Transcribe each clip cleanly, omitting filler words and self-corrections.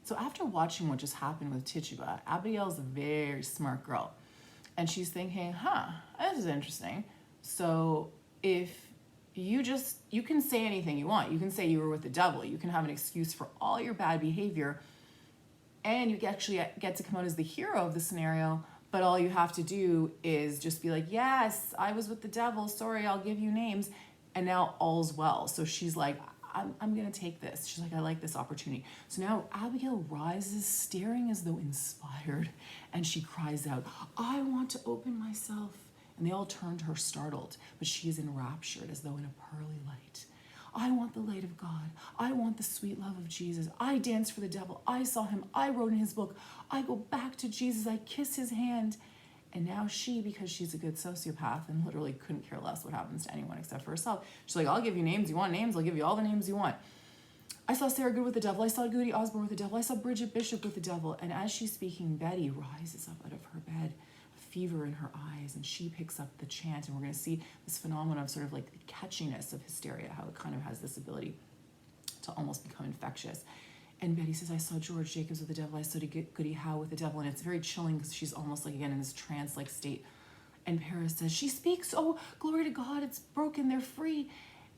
So after watching what just happened with Tituba, Abigail's a very smart girl. And she's thinking, this is interesting. So if you can say anything you want. You can say you were with the devil. You can have an excuse for all your bad behavior. And you actually get to come out as the hero of the scenario. But all you have to do is just be like, yes, I was with the devil. Sorry, I'll give you names. And now all's well. So she's like, I'm going to take this. She's like, I like this opportunity. So now Abigail rises, staring as though inspired. And she cries out, I want to open myself. And they all turn to her startled. But she is enraptured as though in a pearly light. I want the light of God. I want the sweet love of Jesus. I danced for the devil. I saw him. I wrote in his book. I go back to Jesus. I kiss his hand. And now she, because she's a good sociopath and literally couldn't care less what happens to anyone except for herself, she's like, I'll give you names. You want names? I'll give you all the names you want. I saw Sarah Good with the devil. I saw Goody Osborne with the devil. I saw Bridget Bishop with the devil. And as she's speaking, Betty rises up out of her bed, a fever in her eyes, and she picks up the chant. And we're going to see this phenomenon of sort of like the catchiness of hysteria, how it kind of has this ability to almost become infectious. And Betty says, I saw George Jacobs with the devil. I saw Goody Howe with the devil. And it's very chilling because she's almost like, again, in this trance-like state. And Paris says, she speaks. Oh, glory to God. It's broken. They're free.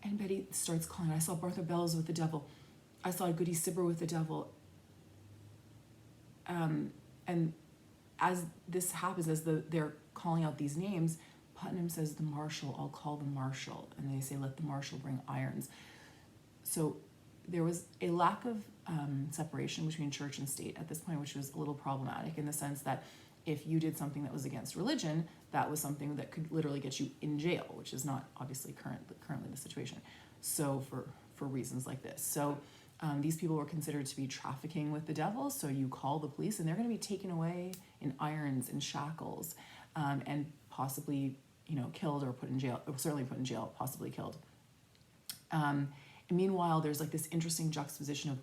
And Betty starts calling. I saw Bertha Bells with the devil. I saw Goody Sibber with the devil. And as this happens, as they're calling out these names, Putnam says, the marshal, I'll call the marshal. And they say, let the marshal bring irons. So there was a lack of separation between church and state at this point, which was a little problematic in the sense that if you did something that was against religion, that was something that could literally get you in jail, which is not obviously currently the situation. So for reasons like this. So these people were considered to be trafficking with the devil. So you call the police and they're going to be taken away in irons and shackles and possibly, killed or put in jail, or certainly put in jail, possibly killed. And meanwhile, there's like this interesting juxtaposition of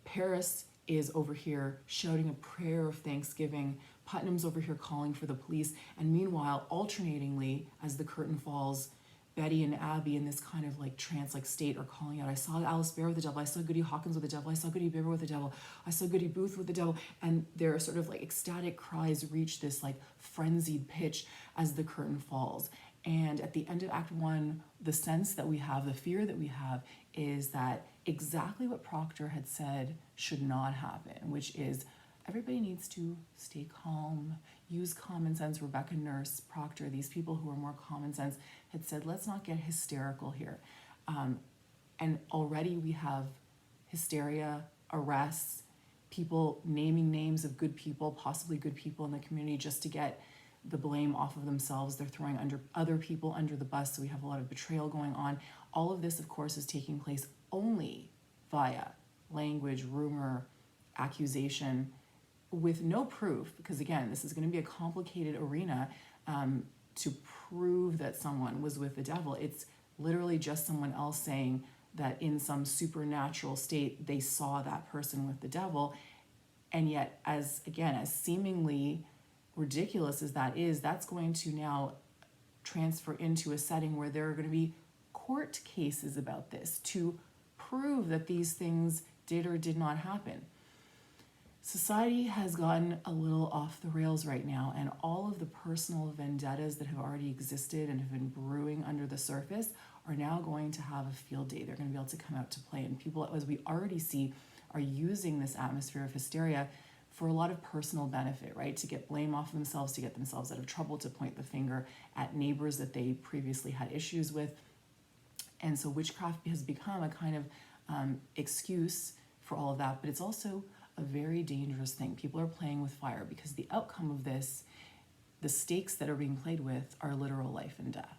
Paris is over here shouting a prayer of thanksgiving. Putnam's over here calling for the police. And meanwhile, alternatingly, as the curtain falls, Betty and Abby in this kind of like trance-like state are calling out, I saw Alice Bear with the devil. I saw Goody Hawkins with the devil. I saw Goody Bibber with the devil. I saw Goody Booth with the devil. And their sort of like ecstatic cries reach this like frenzied pitch as the curtain falls. And at the end of Act 1, the sense that we have, the fear that we have, is that exactly what Proctor had said should not happen, which is everybody needs to stay calm, use common sense. Rebecca Nurse, Proctor, these people who are more common sense had said, let's not get hysterical here. And already we have hysteria, arrests, people naming names of good people, possibly good people in the community just to get the blame off of themselves. They're throwing other people under the bus, so we have a lot of betrayal going on. All of this, of course, is taking place only via language, rumor, accusation, with no proof, because again, this is going to be a complicated arena to prove that someone was with the devil. It's literally just someone else saying that in some supernatural state, they saw that person with the devil. And yet, as seemingly ridiculous as that is, that's going to now transfer into a setting where there are going to be court cases about this to prove that these things did or did not happen. Society has gotten a little off the rails right now, and all of the personal vendettas that have already existed and have been brewing under the surface are now going to have a field day. They're going to be able to come out to play, and people, as we already see, are using this atmosphere of hysteria for a lot of personal benefit, right? To get blame off of themselves, to get themselves out of trouble, to point the finger at neighbors that they previously had issues with. And so witchcraft has become a kind of excuse for all of that, but it's also a very dangerous thing. People are playing with fire because the outcome of this, the stakes that are being played with, are literal life and death.